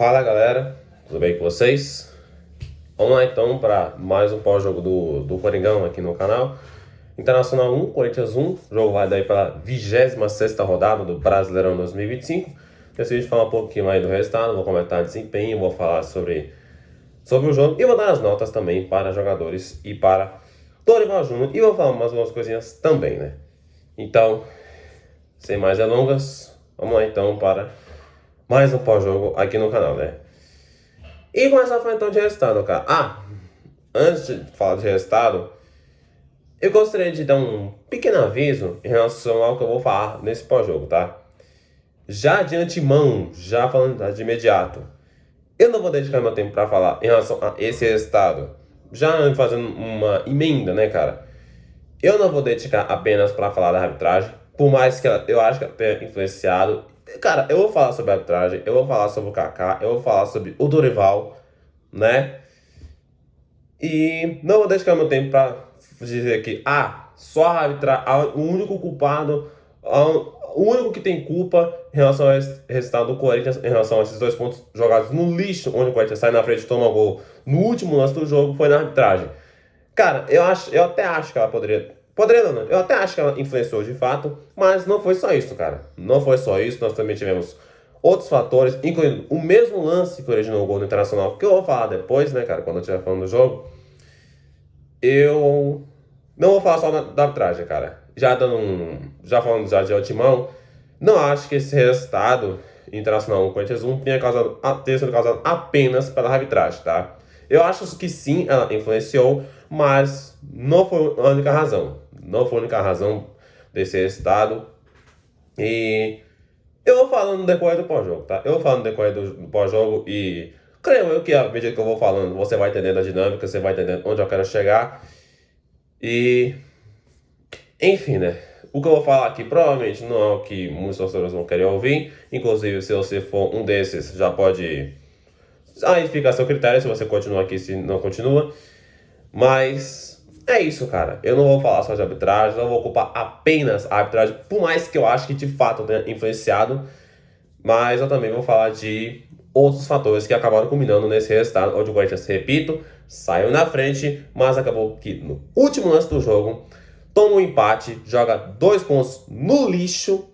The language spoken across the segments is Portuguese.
Fala galera, tudo bem com vocês? Vamos lá então para mais um pós-jogo do Coringão aqui no canal. Internacional 1, Corinthians 1, o jogo vai daí para a 26ª rodada do Brasileirão 2025. Nesse vídeo falar um pouquinho aí do resultado, vou comentar o desempenho, vou falar sobre o jogo e vou dar as notas também para jogadores e para Dorival Júnior e vou falar mais umas coisinhas também, né? Então, sem mais delongas, vamos lá então para mais um pós-jogo aqui no canal, né? E começar a falar então de resultado, cara. Antes de falar de resultado, eu gostaria de dar um pequeno aviso em relação ao que eu vou falar nesse pós-jogo, tá? Já de antemão, já falando de imediato, eu não vou dedicar meu tempo para falar em relação a esse resultado. Já fazendo uma emenda, né, cara? Eu não vou dedicar apenas para falar da arbitragem, por mais que eu acho que ela tenha influenciado. Cara, eu vou falar sobre a arbitragem, eu vou falar sobre o Kaká, eu vou falar sobre o Dorival, né? E não vou dedicar meu tempo para dizer que, só a arbitragem, o único culpado, o único que tem culpa em relação ao resultado do Corinthians, em relação a esses dois pontos jogados no lixo, onde o Corinthians sai na frente e toma gol no último lance do jogo, foi na arbitragem. Cara, eu até acho que ela poderia não, eu até acho que ela influenciou de fato, mas não foi só isso, cara. Não foi só isso, nós também tivemos outros fatores, incluindo o mesmo lance que originou o gol do Internacional, que eu vou falar depois, né, cara, quando eu estiver falando do jogo. Eu não vou falar só da arbitragem, cara. Já falando já de antemão, não acho que esse resultado Internacional 1 Corinthians 1 tenha sido causado apenas pela arbitragem, tá? Eu acho que sim, ela influenciou, mas não foi a única razão. Não foi a única razão desse resultado. E eu vou falando no decorrer do pós-jogo, tá? Eu vou falando no decorrer do pós-jogo e creio eu que à medida que eu vou falando, você vai entendendo a dinâmica, você vai entendendo onde eu quero chegar. E, enfim, né? O que eu vou falar aqui provavelmente não é o que muitos torcedores vão querer ouvir. Inclusive, se você for um desses, já pode... Aí fica a seu critério se você continua aqui, se não continua. Mas é isso, cara. Eu não vou falar só de arbitragem, não vou ocupar apenas a arbitragem, por mais que eu acho que de fato tenha influenciado. Mas eu também vou falar de outros fatores que acabaram culminando nesse resultado, onde o Corinthians, repito, saiu na frente, mas acabou que no último lance do jogo toma um empate, joga 2 pontos no lixo,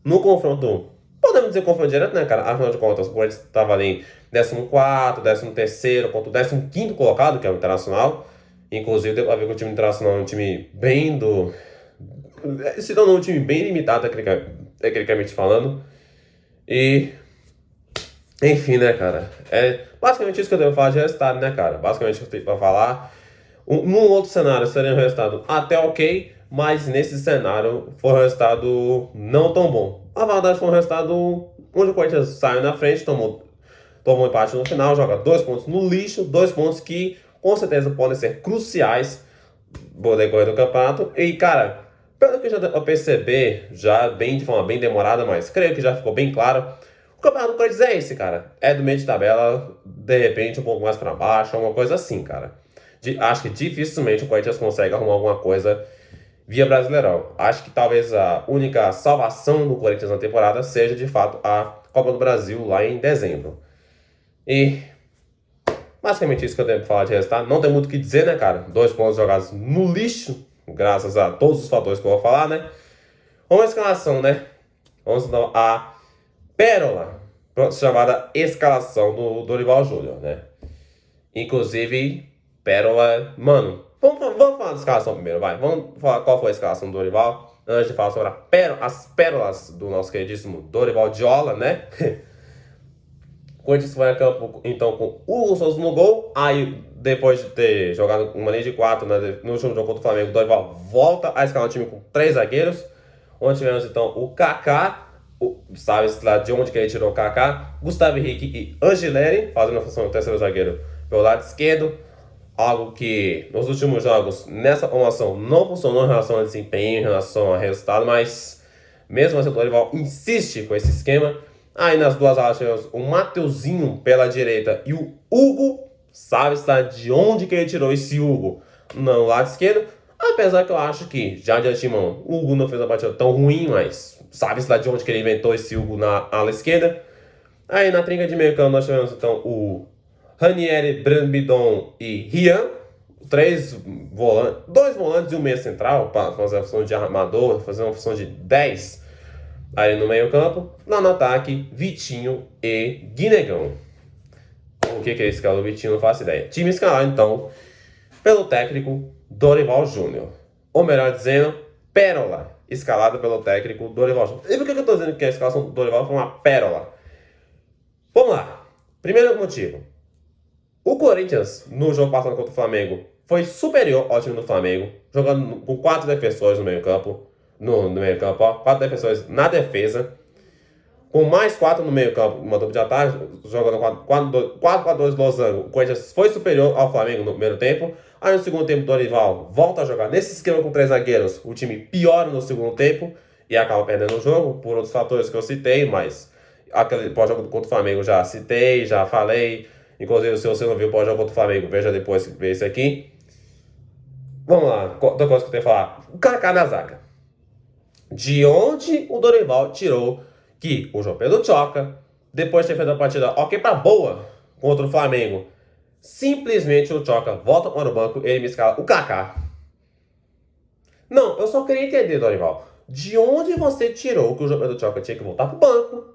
no confronto, podemos dizer confronto direto, né, cara? Afinal de contas, o Corinthians estava ali em 14º, 13º, contra o 15º colocado, que é o Internacional. Inclusive, deu pra ver que o time Internacional é um time bem se tornou um time bem limitado, tecnicamente falando. E, enfim, né, cara? É basicamente isso que eu devo falar de resultado, né, cara? Basicamente isso que eu tenho pra falar. Num outro cenário seria um resultado até ok, mas nesse cenário foi um resultado não tão bom. A verdade foi um resultado onde o Corinthians saiu na frente, tomou um empate no final, joga 2 pontos no lixo, 2 pontos que com certeza podem ser cruciais no decorrer do campeonato. E, cara, pelo que já deu pra perceber, já bem de forma bem demorada, mas creio que já ficou bem claro, o campeonato do Corinthians é esse, cara. É do meio de tabela, de repente um pouco mais pra baixo, alguma coisa assim, cara. Acho que dificilmente o Corinthians consegue arrumar alguma coisa via Brasileirão. Acho que talvez a única salvação do Corinthians na temporada seja, de fato, a Copa do Brasil lá em dezembro. E basicamente isso que eu tenho pra falar de resultado. Não tem muito o que dizer, né, cara? 2 pontos jogados no lixo, graças a todos os fatores que eu vou falar, né? Vamos à escalação, né? Vamos então à pérola, chamada escalação do Dorival Júnior, né? Inclusive, pérola... Mano, vamos falar da escalação primeiro, vai. Vamos falar qual foi a escalação do Dorival. Antes de falar sobre as pérolas do nosso queridíssimo Dorival Diola, né? O Corinthians foi a campo, então, com o Hugo Souza no gol. Aí, depois de ter jogado uma linha de 4 no último jogo contra o Flamengo, o Dorival volta a escalar o time com 3 zagueiros. Onde tivemos, então, o Kaká, sabe-se lá de onde que ele tirou o Kaká, Gustavo Henrique e Angileri, fazendo a função do terceiro zagueiro pelo lado esquerdo. Algo que, nos últimos jogos, nessa formação, não funcionou em relação a desempenho, em relação a resultado, mas, mesmo assim, o Dorival insiste com esse esquema. Aí nas duas alas tivemos o Mateuzinho pela direita e o Hugo, sabe-se lá de onde que ele tirou esse Hugo no lado esquerdo. Apesar que eu acho que, já de antemão, o Hugo não fez uma partida tão ruim, mas sabe-se lá de onde que ele inventou esse Hugo na ala esquerda. Aí na trinca de meio campo nós tivemos então o Ranieri, Brambidon e Rian. Dois volantes e um meia central, para fazer a função de armador, fazer uma função de 10 aí no meio campo. Lá no ataque, Vitinho e Guinegão. O que é escala do Vitinho? Não faço ideia. Time escalado então pelo técnico Dorival Júnior. Ou melhor dizendo, pérola. Escalado pelo técnico Dorival Júnior. E por que eu estou dizendo que a escalação do Dorival foi uma pérola? Vamos lá. Primeiro motivo. O Corinthians, no jogo passado contra o Flamengo, foi superior ao time do Flamengo, jogando com 4 defensores no meio campo. No meio campo, ó, 4 defensores na defesa. Com mais 4 no meio campo, uma dupla de ataque, jogando 4-4-2 losango. O Corinthians foi superior ao Flamengo no primeiro tempo. Aí no segundo tempo, o Dorival volta a jogar nesse esquema com 3 zagueiros. O time piora no segundo tempo e acaba perdendo o jogo, por outros fatores que eu citei, mas aquele pós-jogo contra o Flamengo já citei, já falei. Inclusive, se você não viu o pós-jogo contra o Flamengo, veja depois ver isso aqui. Vamos lá, outra coisa que eu tenho que falar. O Kaká na zaga. De onde o Dorival tirou que o João Pedro Choca, depois de ter feito a partida ok pra boa contra o Flamengo, simplesmente o Choca volta para o banco e ele me escala o Kaká. Não, eu só queria entender, Dorival, de onde você tirou que o João Pedro Choca tinha que voltar pro banco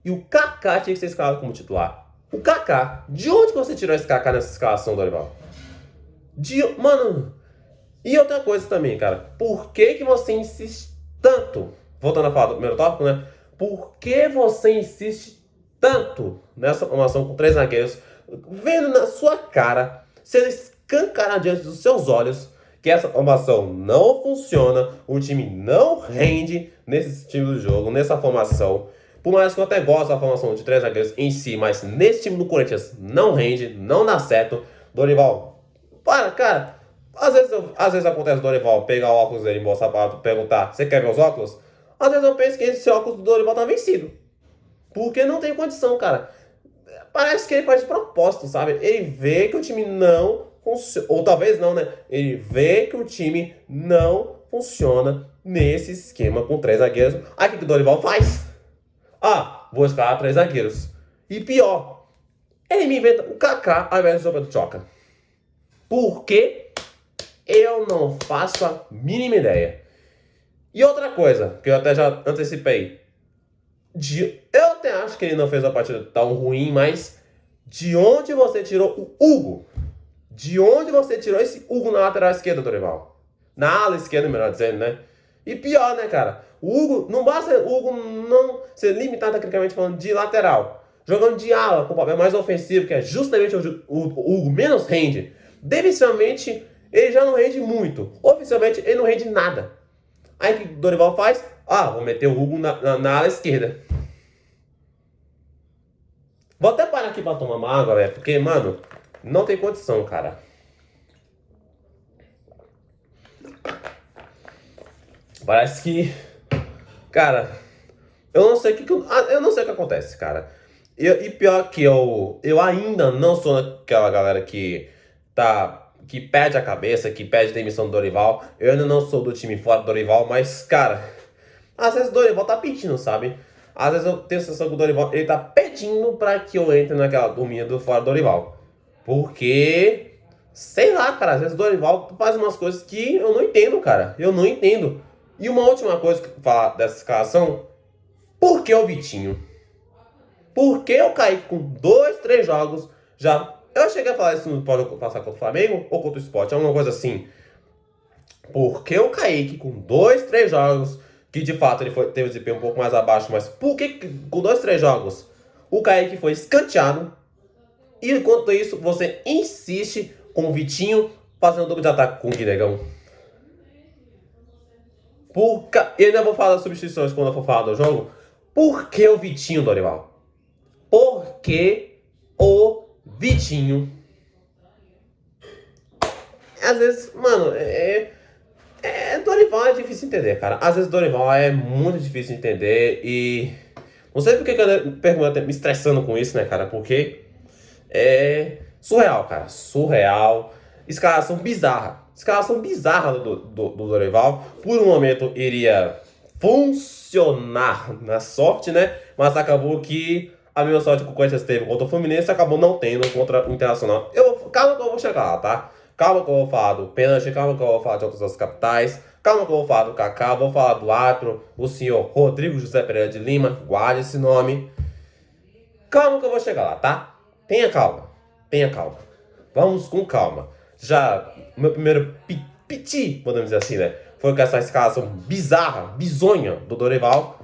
e o Kaká tinha que ser escalado como titular? O Kaká, de onde você tirou esse Kaká nessa escalação, Dorival? Mano, e outra coisa também, cara, por que você insiste tanto, voltando a falar do primeiro tópico, né? Por que você insiste tanto nessa formação com 3 zagueiros, vendo na sua cara, sendo escancarado diante dos seus olhos, que essa formação não funciona, o time não rende nesse time do jogo, nessa formação. Por mais que eu até goste da formação de 3 zagueiros em si, mas nesse time do Corinthians não rende, não dá certo. Dorival, para, cara. Às vezes acontece o Dorival pegar o óculos dele e mostrar para perguntar: você quer ver os óculos? Às vezes eu penso que esse óculos do Dorival tá vencido. Porque não tem condição, cara. Parece que ele faz de propósito, sabe? Ele vê que o time não funciona. Ou talvez não, né? Ele vê que o time não funciona nesse esquema com 3 zagueiros. Aí o que o Dorival faz? Ah, vou escalar 3 zagueiros. E pior, ele me inventa o Kaká ao invés do João Pedro Choca. Por quê? Eu não faço a mínima ideia. E outra coisa, que eu até já antecipei. Eu até acho que ele não fez uma partida tão ruim, mas de onde você tirou o Hugo? De onde você tirou esse Hugo na lateral esquerda, Dorival? Na ala esquerda, melhor dizendo, né? E pior, né, cara? O Hugo, não basta o Hugo não ser limitado tecnicamente falando de lateral. Jogando de ala, com o papel mais ofensivo, que é justamente onde o Hugo menos rende. Defensivamente, ele já não rende muito. Oficialmente, ele não rende nada. Aí o que o Dorival faz? Ah, vou meter o Hugo na ala esquerda. Vou até parar aqui pra tomar uma água, velho. Porque, mano, não tem condição, cara. Parece que... Cara, eu não sei o que acontece, cara. E pior que eu ainda não sou aquela galera que perde a cabeça, que pede demissão do Dorival. Eu ainda não sou do time fora do Dorival, mas, cara, às vezes o Dorival tá pedindo, sabe? Às vezes eu tenho a sensação que o Dorival, ele tá pedindo pra que eu entre naquela turminha do fora do Dorival. Porque, sei lá, cara, às vezes o Dorival faz umas coisas que eu não entendo, cara. Eu não entendo. E uma última coisa que eu falar dessa escalação, por que o Vitinho? Por que o Kaique com 2, 3 jogos já... Eu cheguei a falar isso no pode passar contra o Flamengo ou contra o Sport, alguma coisa assim. Por que o Kaique com 2, 3 jogos, que de fato ele teve um desempenho um pouco mais abaixo, mas por que com 2, 3 jogos o Kaique foi escanteado e enquanto isso você insiste com o Vitinho fazendo duplo de ataque com o Guinegão? E ainda vou falar das substituições quando eu for falar do jogo. Por que o Vitinho, Dorival? Por que o Vitinho? Às vezes, mano, Dorival é difícil de entender, cara. Às vezes Dorival é muito difícil de entender e... Não sei porque que eu pergunto me estressando com isso, né, cara? Porque é surreal, cara. Surreal. Escalação bizarra. Escalação bizarra do Dorival. Por um momento iria funcionar na sorte, né? Mas acabou que A mesma sorte que o Corinthians teve contra o Fluminense acabou não tendo contra o Internacional. Calma que eu vou chegar lá, tá? Calma que eu vou falar do pênalti, calma que eu vou falar de outras capitais, calma que eu vou falar do Kaká, vou falar do árbitro, o senhor Rodrigo José Pereira de Lima, guarde esse nome. Calma que eu vou chegar lá, tá? Tenha calma, tenha calma. Vamos com calma. Já, meu primeiro piti, podemos dizer assim, né? Foi com essa escalação bizarra, bizonha do Dorival.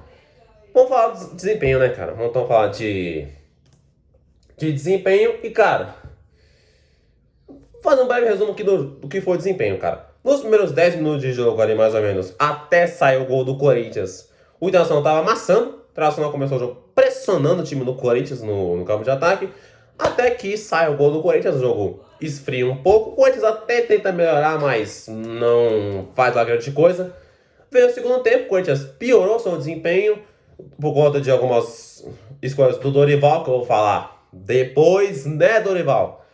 Vamos falar de desempenho, né, cara? Vamos então falar de desempenho e, cara, fazendo um breve resumo aqui do que foi o desempenho, cara. Nos primeiros 10 minutos de jogo ali, mais ou menos, até sair o gol do Corinthians, o Internacional tava amassando. O Internacional começou o jogo pressionando o time do Corinthians no campo de ataque. Até que sai o gol do Corinthians, o jogo esfria um pouco. O Corinthians até tenta melhorar, mas não faz lá grande coisa. Veio o segundo tempo, o Corinthians piorou seu desempenho por conta de algumas escolhas do Dorival, que eu vou falar depois, né, Dorival?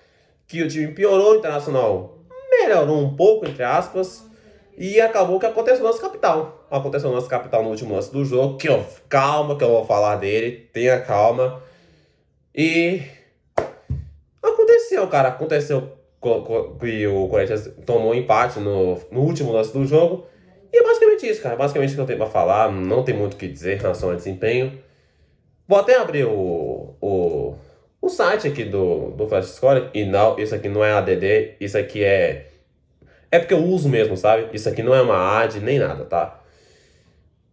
Que o time piorou, o Internacional melhorou um pouco, entre aspas, e acabou que aconteceu no nosso capital. Aconteceu no nosso capital no último lance do jogo, calma que eu vou falar dele, tenha calma. E aconteceu, cara, aconteceu que o Corinthians tomou um empate no último lance do jogo. E é basicamente isso, cara, basicamente o que eu tenho pra falar, não tem muito o que dizer em relação ao desempenho. Vou até abrir o site aqui do Flash Score. E não, isso aqui não é ADD, isso aqui é porque eu uso mesmo, sabe? Isso aqui não é uma ad nem nada, tá?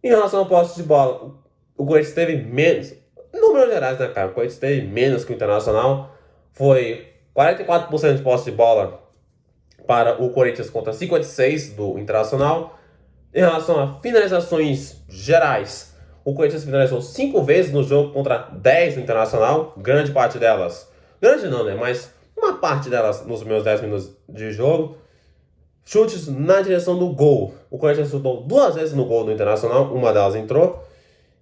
Em relação ao posse de bola, o Corinthians teve menos, números gerais, né, cara? O Corinthians teve menos que o Internacional. Foi 44% de posse de bola para o Corinthians contra 56% do Internacional. Em relação a finalizações gerais, o Corinthians finalizou 5 vezes no jogo contra 10 do Internacional. Grande parte delas, grande não, né? Mas uma parte delas nos meus 10 minutos de jogo. Chutes na direção do gol. O Corinthians chutou 2 vezes no gol do Internacional, uma delas entrou.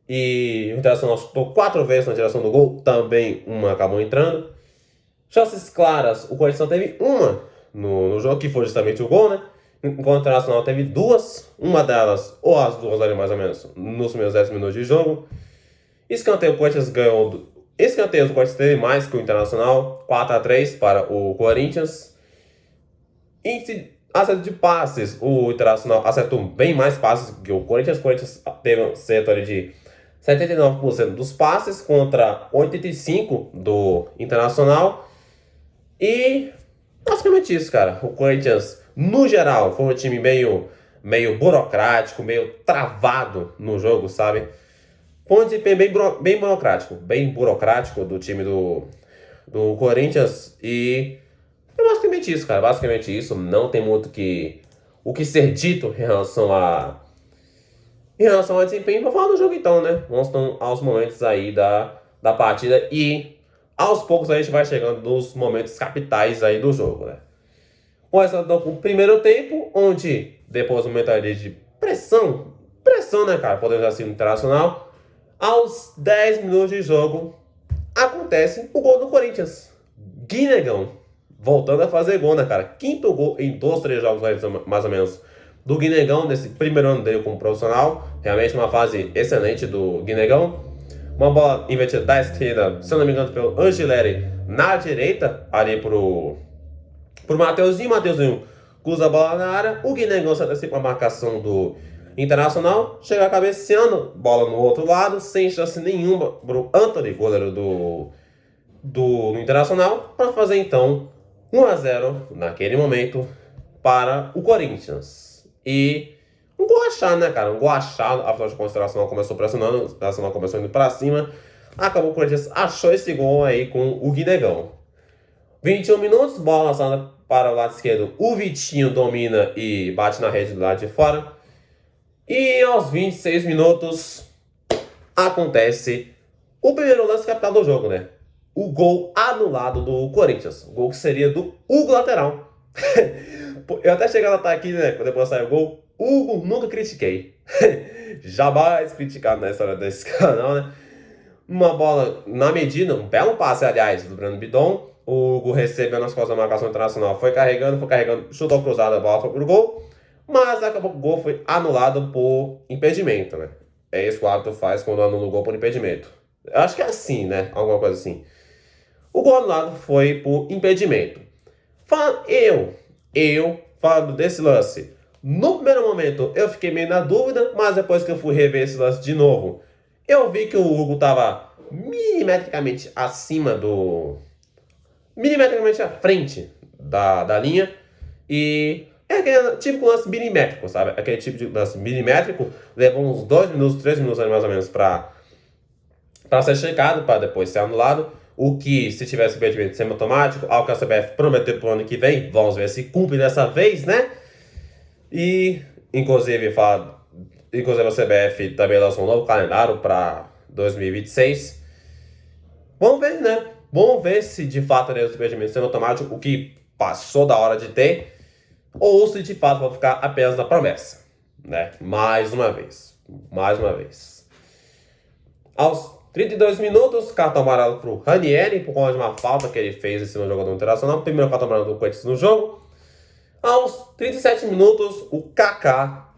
E o Internacional chutou 4 vezes na direção do gol, também uma acabou entrando. Chances claras, o Corinthians só teve uma no jogo, que foi justamente o gol, né? Enquanto o Internacional teve 2, uma delas, ou as duas ali mais ou menos, nos meus 10 minutos de jogo. Escanteio, o Corinthians ganhou. Escanteios, o Corinthians teve mais que o Internacional, 4-3 para o Corinthians. Acerto de passes, o Internacional acertou bem mais passes que o Corinthians. O Corinthians teve um setor de 79% dos passes contra 85% do Internacional. E basicamente isso, cara. O Corinthians, no geral, foi um time meio burocrático, meio travado no jogo, sabe? Foi um desempenho bem burocrático do time do Corinthians. E é basicamente isso, cara. Basicamente isso. Não tem muito o que ser dito em relação ao desempenho. Vou falar do jogo então, né? Vamos então aos momentos aí da partida. E aos poucos a gente vai chegando nos momentos capitais aí do jogo, né? Começando então com o primeiro tempo, onde depois do momento ali de pressão, né, cara? Podemos dizer assim, no Internacional. Aos 10 minutos de jogo, acontece o gol do Corinthians. Guinegão voltando a fazer gol, né, cara? Quinto gol em 2, 3 jogos mais ou menos do Guinegão, nesse primeiro ano dele como profissional. Realmente uma fase excelente do Guinegão. Uma bola invertida da esquerda, se eu não me engano, pelo Angileri na direita, ali pro Mateuzinho. Mateuzinho cruza a bola na área. O Guinegão se antecipa a marcação do Internacional. Chega cabeceando, bola no outro lado, sem chance nenhuma pro Anthony, goleiro do Internacional, para fazer então 1-0 naquele momento para o Corinthians. E um gol achado, né, cara? Um gol achado. Afinal de contas, o Internacional começou pressionando, o Internacional começou indo para cima. Acabou o Corinthians achou esse gol aí com o Guinegão. 21 minutos, bola lançada para o lado esquerdo. O Vitinho domina e bate na rede do lado de fora. E aos 26 minutos acontece o primeiro lance capital do jogo, né? O gol anulado do Corinthians. O gol que seria do Hugo lateral. Eu até cheguei a notar aqui, né? Quando depois saiu o gol, Hugo nunca critiquei. Jamais criticado na história desse canal, né? Uma bola na medida, um belo passe, aliás, do Breno Bidon. O Hugo recebeu nas costas da marcação internacional. Foi carregando, chutou cruzado, a bola foi pro gol. Mas acabou que o gol foi anulado por impedimento, né? É isso que o árbitro faz quando anula o gol por impedimento. Eu acho que é assim, né? Alguma coisa assim. O gol anulado foi por impedimento. Falando desse lance, no primeiro momento eu fiquei meio na dúvida, mas depois que eu fui rever esse lance de novo, eu vi que o Hugo estava milimetricamente acima do. Milimetricamente à frente da linha. E é aquele tipo de lance milimétrico, sabe? Aquele tipo de lance milimétrico levou uns 2 minutos, 3 minutos mais ou menos para ser checado, para depois ser anulado. O que, se tivesse impedimento semi-automático, algo que a CBF prometeu para o ano que vem, vamos ver se cumpre dessa vez, né? E, inclusive, inclusive a CBF também lançou um novo calendário para 2026. Vamos ver, né? Vamos ver se de fato teremos impedimento semi-automático, o que passou da hora de ter, ou se de fato vai ficar apenas na promessa, né? Mais uma vez. Mais uma vez. Aos 32 minutos, cartão amarelo pro Ranieri, por conta de uma falta que ele fez em cima do jogador internacional. Primeiro cartão amarelo do Corinthians no jogo. Aos 37 minutos, o Kaká.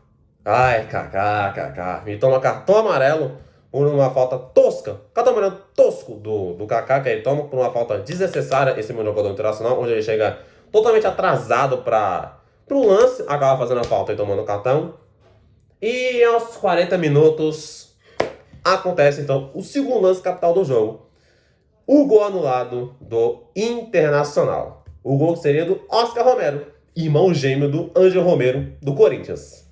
Ai, Kaká. Me toma cartão amarelo por uma falta tosca. Cartão amarelo tosco do Kaká, que ele toma por uma falta desnecessária em cima do jogador internacional, onde ele chega totalmente atrasado pro lance, acaba fazendo a falta e tomando o cartão. E aos 40 minutos, acontece então o segundo lance capital do jogo. O gol anulado do Internacional. O gol seria do Oscar Romero, irmão gêmeo do Ângelo Romero, do Corinthians.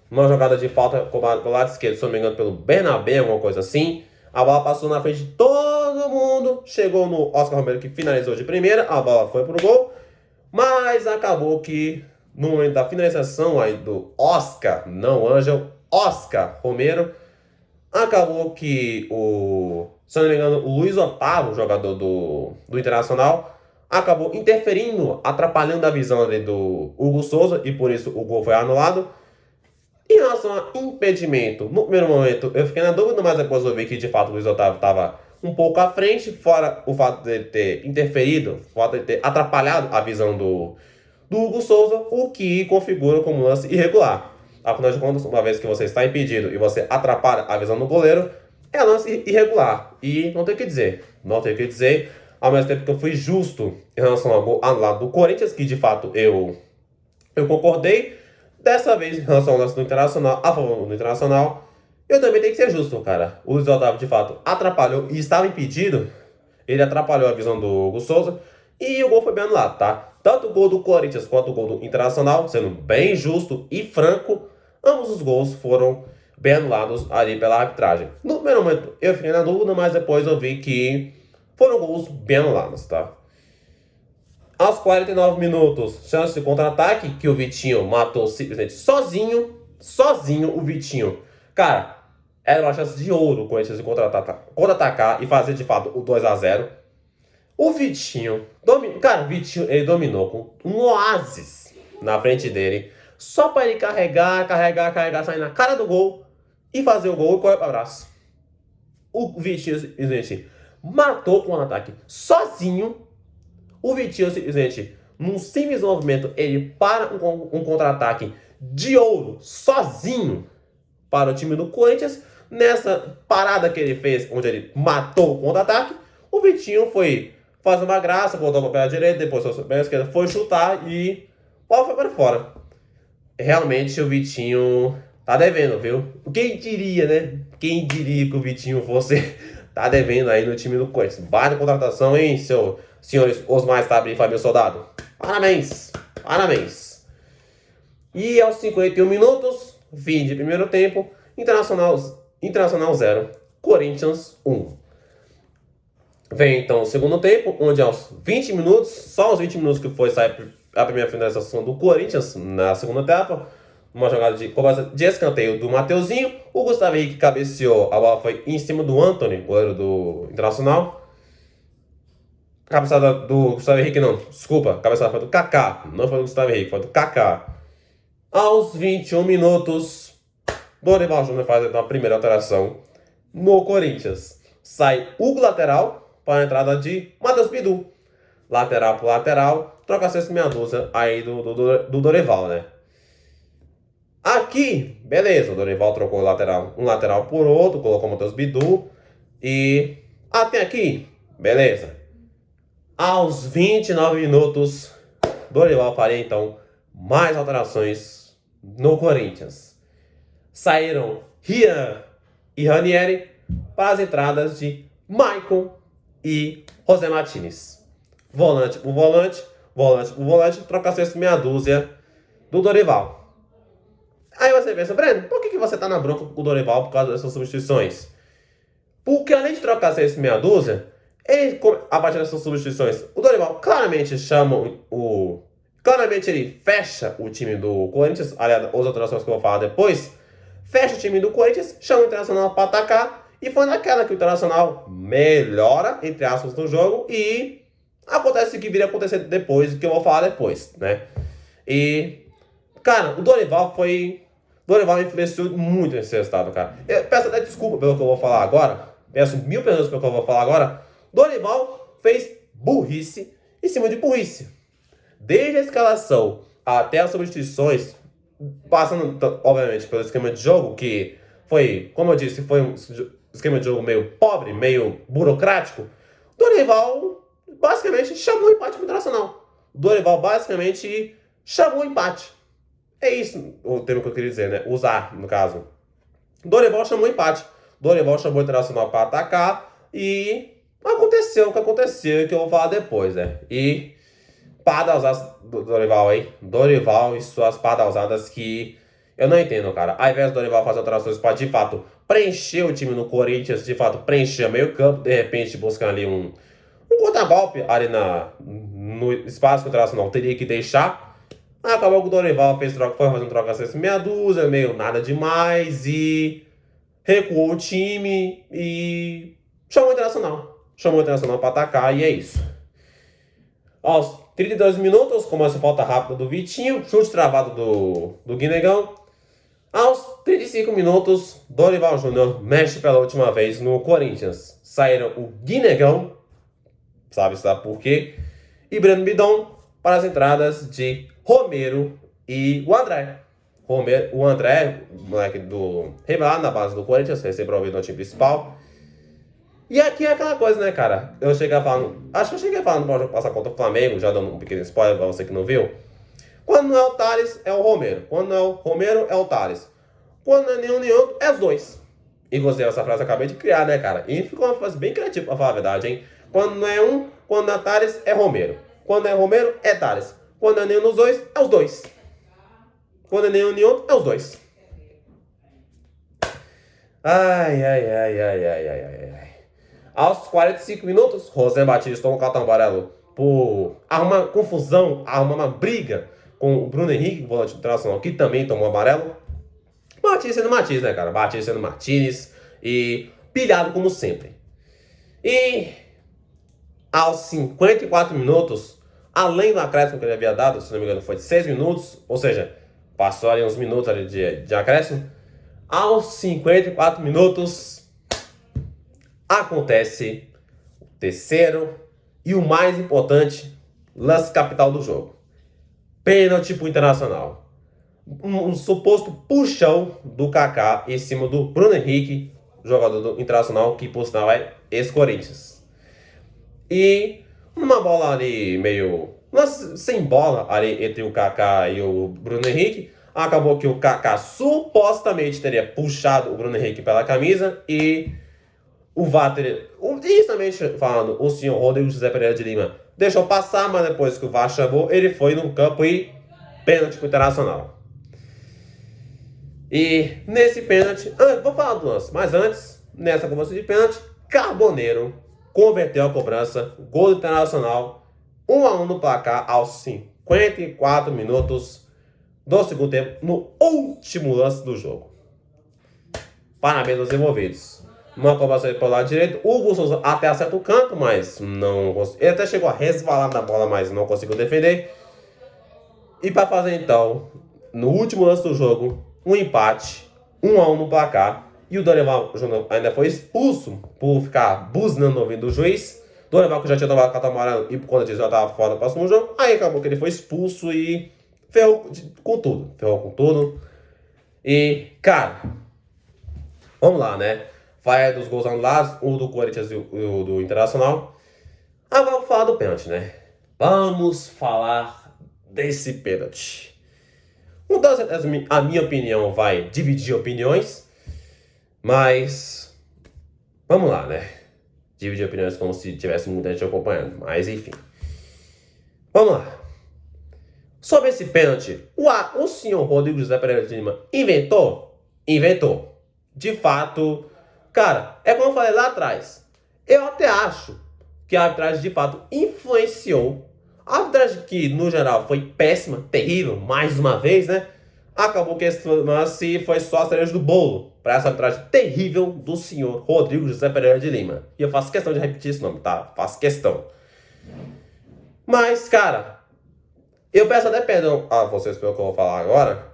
Uma jogada de falta com o lado esquerdo, se não me engano, pelo Bernabé, alguma coisa assim. A bola passou na frente de todo mundo. Chegou no Oscar Romero, que finalizou de primeira. A bola foi pro gol. Mas acabou que, no momento da finalização aí do Oscar, não Ângelo, Oscar Romero, acabou que se não me engano, o Luiz Otávio, jogador do Internacional, acabou interferindo, atrapalhando a visão ali do Hugo Souza, e por isso o gol foi anulado. Em relação a impedimento, no primeiro momento eu fiquei na dúvida, mas depois eu vi que de fato o Luiz Otávio estava um pouco à frente, fora o fato de ele ter interferido, o fato de ele ter atrapalhado a visão do Hugo Souza, o que configura como lance irregular. Afinal de contas, uma vez que você está impedido e você atrapalha a visão do goleiro, é lance irregular. E não tem o que dizer. Não tem o que dizer. Ao mesmo tempo que eu fui justo em relação ao gol anulado do Corinthians, que de fato eu concordei. Dessa vez, em relação ao lance do Internacional, a favor do Internacional, eu também tenho que ser justo, cara. O Luiz Otávio, de fato, atrapalhou e estava impedido. Ele atrapalhou a visão do Hugo Souza e o gol foi bem anulado, tá? Tanto o gol do Corinthians quanto o gol do Internacional, sendo bem justo e franco, ambos os gols foram bem anulados ali pela arbitragem. No primeiro momento eu fiquei na dúvida, mas depois eu vi que foram gols bem anulados, tá? Aos 49 minutos, chance de contra-ataque, que o Vitinho matou simplesmente sozinho o Vitinho. Cara, era uma chance de ouro o Corinthians de contra-atacar e fazer de fato o 2-0. O Vitinho, cara, o Vitinho, ele dominou com um oásis na frente dele, só para ele carregar, sair na cara do gol e fazer o gol e correr para o abraço. O Vitinho, simplesmente, matou com um ataque sozinho. O Vitinho, simplesmente, num simples movimento, ele para um contra-ataque de ouro, sozinho, para o time do Corinthians. Nessa parada que ele fez, onde ele matou o contra-ataque, o Vitinho foi fazer uma graça, voltou para a perna direita, depois para a perna esquerda, foi chutar e a bola foi para fora. Realmente, o Vitinho tá devendo, viu? Quem diria, né? Quem diria que o Vitinho fosse tá devendo aí no time do Corinthians. Baita contratação, hein, senhores Osmar Stabile e Fabio Soldado. Parabéns. E aos 51 minutos, fim de primeiro tempo, Internacional 0, Corinthians 1. Vem então o segundo tempo, onde aos 20 minutos, só aos 20 minutos que foi sair a primeira finalização do Corinthians na segunda etapa, uma jogada de escanteio do Mateuzinho, o Gustavo Henrique cabeceou, a bola foi em cima do Antony, goleiro do Internacional. Cabeçada do Gustavo Henrique, não, desculpa, cabeçada foi do Kaká, não foi do Gustavo Henrique, foi do Kaká. Aos 21 minutos, Dorival Júnior faz a primeira alteração no Corinthians. Sai Hugo lateral para a entrada de Matheus Bidu. Lateral por lateral, troca a sexta meia dúzia aí do Dorival, né? Aqui, beleza, o Dorival trocou um lateral por outro, colocou o Matheus Bidu. E até aqui, beleza. Aos 29 minutos, Dorival faria então mais alterações no Corinthians. Saíram Rian e Ranieri para as entradas de Maicon e José Martínez. Volante por volante, volante por volante, trocação esse meia dúzia do Dorival. Aí você pensa, Breno, por que você tá na bronca com o Dorival por causa dessas substituições? Porque além de trocar esse meia dúzia, ele, a partir dessas substituições, o Dorival claramente chama o... Claramente ele fecha o time do Corinthians, aliás, as alterações que eu vou falar depois, fecha o time do Corinthians, chama o Internacional para atacar, e foi naquela que o Internacional melhora, entre aspas, no jogo, e acontece o que viria a acontecer depois, o que eu vou falar depois, né? E, cara, o Dorival influenciou muito nesse resultado, cara. Eu peço até desculpa pelo que eu vou falar agora, peço 1000 perdões pelo que eu vou falar agora. Dorival fez burrice em cima de burrice. Desde a escalação até as substituições, passando, obviamente, pelo esquema de jogo, que foi, como eu disse, foi um esquema de jogo meio pobre, meio burocrático. Dorival basicamente chamou o empate pro Internacional. Dorival basicamente chamou o empate. É isso o termo que eu queria dizer, né? Usar, no caso. Dorival chamou o empate. Dorival chamou o Internacional para atacar e aconteceu o que aconteceu, que eu vou falar depois, né? E padausadas do Dorival aí. Dorival e suas padausadas que eu não entendo, cara. Ao invés do Dorival fazer alterações para, de fato, preencher o time no Corinthians, de fato, preencher meio campo, de repente buscando ali um contragolpe ali no espaço que o Internacional teria que deixar. Acabou que o Dorival foi fazendo troca assim, meia dúzia, meio nada demais, e recuou o time e chamou o Internacional. Chamou o Internacional para atacar e é isso. Aos 32 minutos, começa a falta rápida do Vitinho, chute travado do Guinegão. Aos 35 minutos, Dorival Júnior mexe pela última vez no Corinthians. Saíram o Guinegão, sabe por quê, e Breno Bidon para as entradas de Romero e o André. O André, moleque revelado na base do Corinthians, recém-promovido no time principal. E aqui é aquela coisa, né, cara? Acho que eu cheguei a falar no jogo passar contra o Flamengo, já dando um pequeno spoiler pra você que não viu. Quando não é o Thales, é o Romero. Quando não é o Romero, é o Thales. Quando não é nenhum nem outro, é os dois. Inclusive, essa frase eu acabei de criar, né, cara? E ficou uma frase bem criativa, pra falar a verdade, hein? Quando não é um, quando não é Thales, é Romero. Quando é Romero, é Thales. Quando não é nenhum dos dois, é os dois. Quando é nenhum nem outro, é os dois. Ai, ai, ai, ai, ai, ai, ai, ai. Aos 45 minutos, José Batista toma um cartão amarelo por arrumar confusão, arrumar uma briga com o Bruno Henrique, volante internacional, que também tomou amarelo. Martins sendo Martins, né, cara? Martins sendo Martins e pilhado como sempre. E aos 54 minutos, além do acréscimo que ele havia dado, se não me engano foi de 6 minutos, ou seja, passou ali uns minutos ali de acréscimo. Aos 54 minutos, acontece o terceiro e o mais importante lance capital do jogo. Pênalti pro Internacional. Um suposto puxão do Kaká em cima do Bruno Henrique, jogador do Internacional, que por sinal é ex-Corinthians. E uma bola ali meio... sem bola ali entre o Kaká e o Bruno Henrique, acabou que o Kaká supostamente teria puxado o Bruno Henrique pela camisa e o VAR teria... Isso também falando, o senhor Rodrigo José Pereira de Lima deixou passar, mas depois que o VAR chamou, ele foi no campo e pênalti pro Internacional. E nesse pênalti, vou falar do lance, mas antes, nessa cobrança de pênalti, Carboneiro converteu a cobrança, gol do Internacional, 1-1 no placar aos 54 minutos do segundo tempo, no último lance do jogo. Parabéns aos envolvidos. Uma cobrança pelo lado direito, Hugo Souza até acerta o canto, mas não conseguiu. Ele até chegou a resvalar da bola, mas não conseguiu defender. E para fazer então, no último lance do jogo, um empate, 1-1 no placar. E o Dorival Júnior ainda foi expulso por ficar buzinando no ouvido do juiz. Dorival que já tinha tomado cartão amarelo e por conta disso já estava fora do próximo jogo. Aí acabou que ele foi expulso e ferrou com tudo. E, cara, vamos lá, né? vai dos gols anulados, o do Corinthians e o do Internacional. Agora vamos falar do pênalti, né? Vamos falar desse pênalti. A minha opinião vai dividir opiniões, mas vamos lá, né? Dividir opiniões como se tivesse muita gente acompanhando, mas enfim. Vamos lá. Sobre esse pênalti, o senhor Rodrigo José Pereira de Lima inventou? Inventou. De fato, cara, é como eu falei lá atrás. Eu até acho que a arbitragem de fato influenciou. A arbitragem que, no geral, foi péssima, terrível, mais uma vez, né? Acabou que esse lance foi só a cereja do bolo para essa arbitragem terrível do senhor Rodrigo José Pereira de Lima. E eu faço questão de repetir esse nome, tá? Faço questão. Mas, cara, eu peço até perdão a vocês pelo que eu vou falar agora.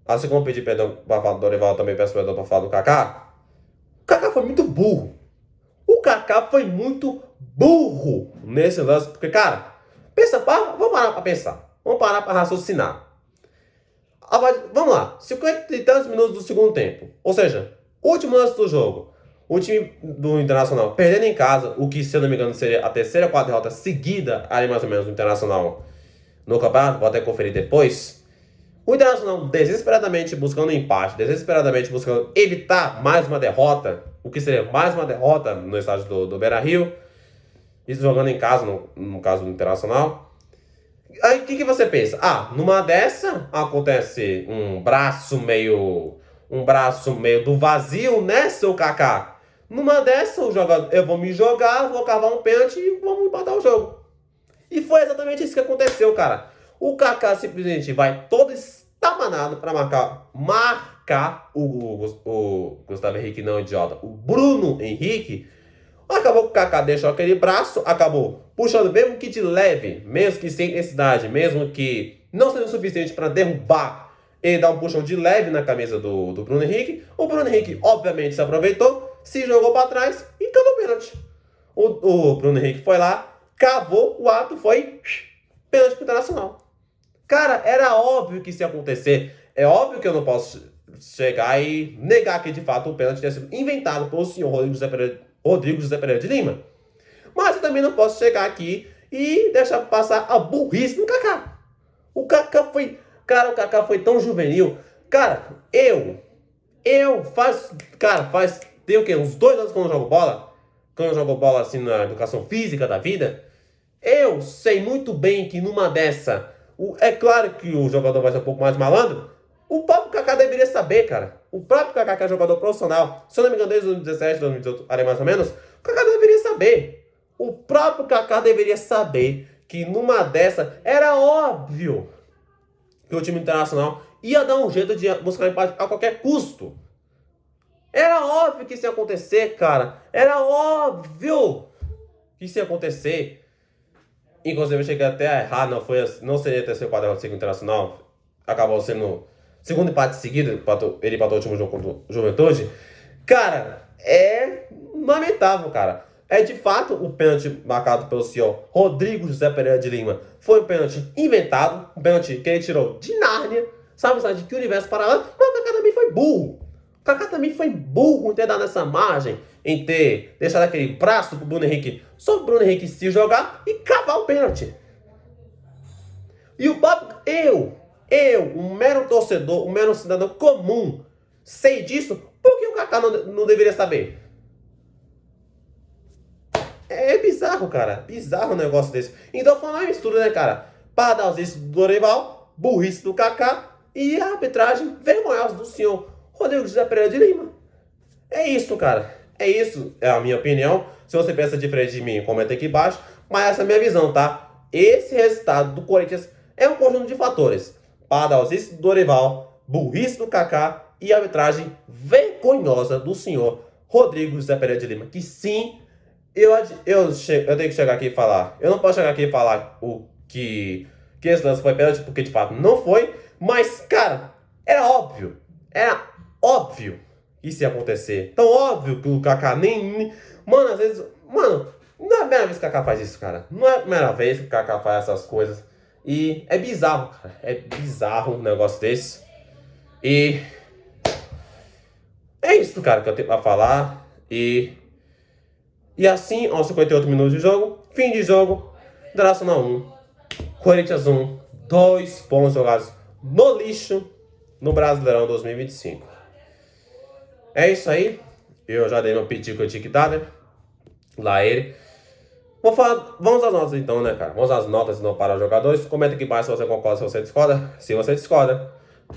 Assim como eu pedi perdão para falar do Dorival, também peço perdão para falar do Kaká. O Kaká foi muito burro. O Kaká foi muito burro nesse lance. Porque, cara, vamos parar para pensar. Vamos parar para raciocinar. Vamos lá. 50 e tantos minutos do segundo tempo. Ou seja, último lance do jogo. O time do Internacional perdendo em casa, o que, se eu não me engano, seria a terceira ou quarta derrota seguida, ali mais ou menos, do Internacional no campeonato. Vou até conferir depois. O Internacional desesperadamente buscando um empate, desesperadamente buscando evitar mais uma derrota, o que seria mais uma derrota no estádio do Beira-Rio, isso jogando em casa, no caso do Internacional. Aí o que você pensa? Numa dessa acontece um braço meio do vazio, né, seu Kaká? Numa dessa eu vou me jogar, vou cavar um pênalti e vamos empatar o jogo. E foi exatamente isso que aconteceu, cara. O Kaká simplesmente vai todo estabanado para marcar o Gustavo Henrique, não idiota, o Bruno Henrique. Acabou que o Kaká deixou aquele braço, acabou puxando mesmo que de leve, mesmo que sem intensidade, mesmo que não sendo suficiente para derrubar, ele dá um puxão de leve na camisa do Bruno Henrique. O Bruno Henrique, obviamente, se aproveitou, se jogou para trás e cavou o pênalti. O Bruno Henrique foi lá, cavou, o ato foi pênalti pro Internacional. Cara, era óbvio que isso ia acontecer. É óbvio que eu não posso chegar e negar que de fato o pênalti tenha sido inventado pelo senhor Rodrigo José Pereira de Lima. Mas eu também não posso chegar aqui e deixar passar a burrice do Kaká. O Kaká foi tão juvenil. Cara, tem o quê? Uns 2 anos quando eu jogo bola. Quando eu jogo bola assim na educação física da vida. Eu sei muito bem que numa dessa, é claro que o jogador vai ser um pouco mais malandro. O próprio Kaká deveria saber, cara. O próprio Kaká, que é jogador profissional, se eu não me engano, desde 2017, 2018, ali mais ou menos, o Kaká deveria saber. O próprio Kaká deveria saber que numa dessa era óbvio que o time internacional ia dar um jeito de buscar empate a qualquer custo. Era óbvio que isso ia acontecer, cara. Era óbvio que isso ia acontecer. Inclusive eu cheguei até a errar, não seria terceiro quadro do Internacional. Acabou sendo segundo empate seguido, ele empatou o último jogo contra o Juventude. Cara, é lamentável, cara. É de fato o pênalti marcado pelo senhor Rodrigo José Pereira de Lima. Foi um pênalti inventado, um pênalti que ele tirou de Nárnia, sabe de que universo paralelo, mas o Kaká também foi burro. O Kaká também foi burro em ter dado essa margem, em ter deixado aquele braço pro Bruno Henrique, só o Bruno Henrique se jogar e cavar o pênalti. E o próprio um mero torcedor, um mero cidadão comum, sei disso, por que o Kaká não deveria saber? É bizarro, cara. Bizarro um negócio desse. Então foi uma mistura, né, cara? Pardalzice do Dorival, burrice do Kaká e a arbitragem vergonhosa do senhor Rodrigo José Pereira de Lima. É isso, cara. É isso. É a minha opinião. Se você pensa diferente de mim, comenta aqui embaixo. Mas essa é a minha visão, tá? Esse resultado do Corinthians é um conjunto de fatores. Pardalzice do Dorival, burrice do Kaká e arbitragem vergonhosa do senhor Rodrigo José Pereira de Lima. Que sim, eu tenho que chegar aqui e falar. Eu não posso chegar aqui e falar que esse lance foi pênalti, porque de fato não foi. Mas, cara, era óbvio. Era óbvio que isso ia acontecer. Tão óbvio que o Kaká nem... Mano, às vezes... Mano, não é a primeira vez que o Kaká faz isso, cara. Não é a primeira vez que o Kaká faz essas coisas. E é bizarro, cara. É bizarro um negócio desse. E... é isso, cara, que eu tenho pra falar. E assim, aos 58 minutos de jogo, fim de jogo, Internacional 1, Corinthians 1, 2 pontos jogados no lixo no Brasileirão 2025. É isso aí. Eu já dei meu pitico tic-tac, lá ele. Vamos às notas então, né, cara? Vamos às notas então para os jogadores. Comenta aqui embaixo se você concorda, se você discorda. Se você discorda,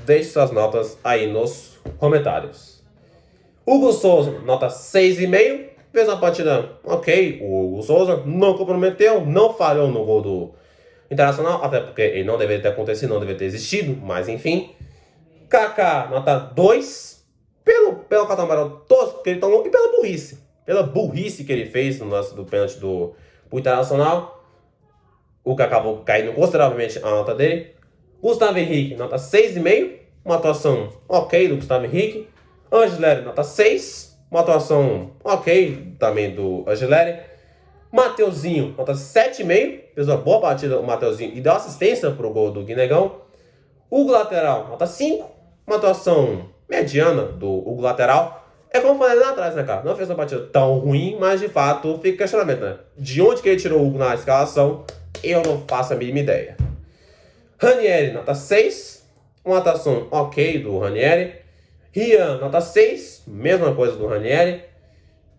deixe suas notas aí nos comentários. Hugo Souza, nota 6,5. Fez uma partida ok. O Hugo Souza não comprometeu, não falhou no gol do Internacional, até porque ele não deveria ter acontecido, não deveria ter existido, mas enfim. Kaká, nota 2. Pelo cartão amarelo tosco que ele tomou e pela burrice. Pela burrice que ele fez no lance do pênalti do Internacional. O que acabou caindo consideravelmente a nota dele. Gustavo Henrique, nota 6,5. Uma atuação ok do Gustavo Henrique. Angeleri, nota 6. Uma atuação ok também do Angeleri. Mateuzinho, nota 7,5. Fez uma boa partida o Mateuzinho e deu assistência para o gol do Guinegão. Hugo Lateral, nota 5. Uma atuação mediana do Hugo Lateral. É como eu falei lá atrás, né, cara? Não fez uma partida tão ruim, mas de fato fica questionamento, né? De onde que ele tirou o Hugo na escalação, eu não faço a mínima ideia. Ranieri, nota 6. Uma atuação ok do Ranieri. Rian, nota 6. Mesma coisa do Ranieri.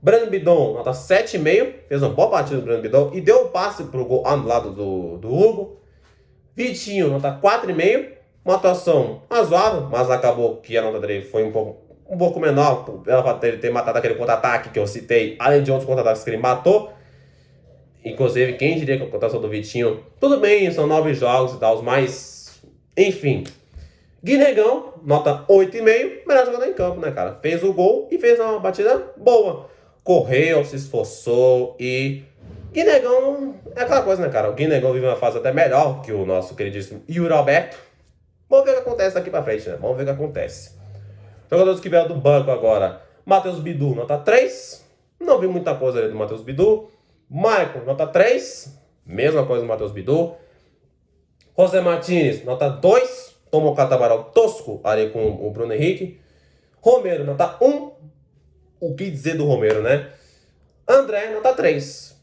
Breno Bidon, nota 7,5. Fez uma boa partida do Breno Bidon e deu o passe pro gol anulado do Hugo. Vitinho, nota 4,5. Uma atuação razoável, mas acabou que a nota dele foi um pouco menor, pelo fato dele ter matado aquele contra-ataque que eu citei, além de outros contra-ataques que ele matou. Inclusive, quem diria que a cotação do Vitinho, tudo bem, são 9 jogos e tal, mas enfim. Guinegão, nota 8,5, melhor jogador em campo, né, cara? Fez o gol e fez uma batida boa. Correu, se esforçou e... Guinegão é aquela coisa, né, cara? O Guinegão vive uma fase até melhor que o nosso queridíssimo Yuri Alberto. Vamos ver o que acontece daqui pra frente, né? Vamos ver o que acontece. Jogadores que vieram do banco agora. Matheus Bidu, nota 3. Não vi muita coisa ali do Matheus Bidu. Michael, nota 3. Mesma coisa do Matheus Bidu. José Martins, nota 2. Tomou o catamarão tosco ali com o Bruno Henrique. Romero, nota 1. O que dizer do Romero, né? André, nota 3.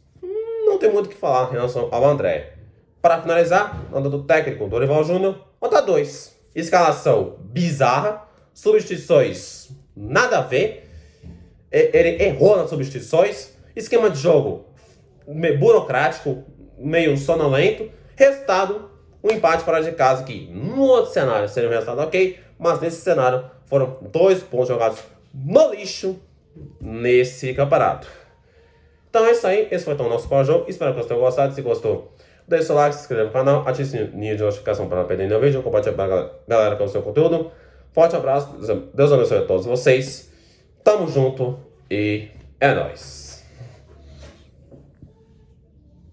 Não tem muito o que falar em relação ao André. Para finalizar, nota do técnico Dorival Júnior, nota 2. Escalação bizarra. Substituições nada a ver. Ele errou nas substituições. Esquema de jogo meio burocrático, meio sonolento. Resultado, um empate fora de casa que no outro cenário seria um resultado ok, mas nesse cenário foram 2 pontos jogados no lixo nesse campeonato. Então é isso aí, esse foi então o nosso pós-jogo. Espero que vocês tenham gostado. Se gostou, deixe seu like, se inscreva no canal, ative o sininho de notificação para não perder nenhum vídeo, compartilhe para a galera com o seu conteúdo. Forte abraço, Deus abençoe a todos vocês. Tamo junto e é nóis.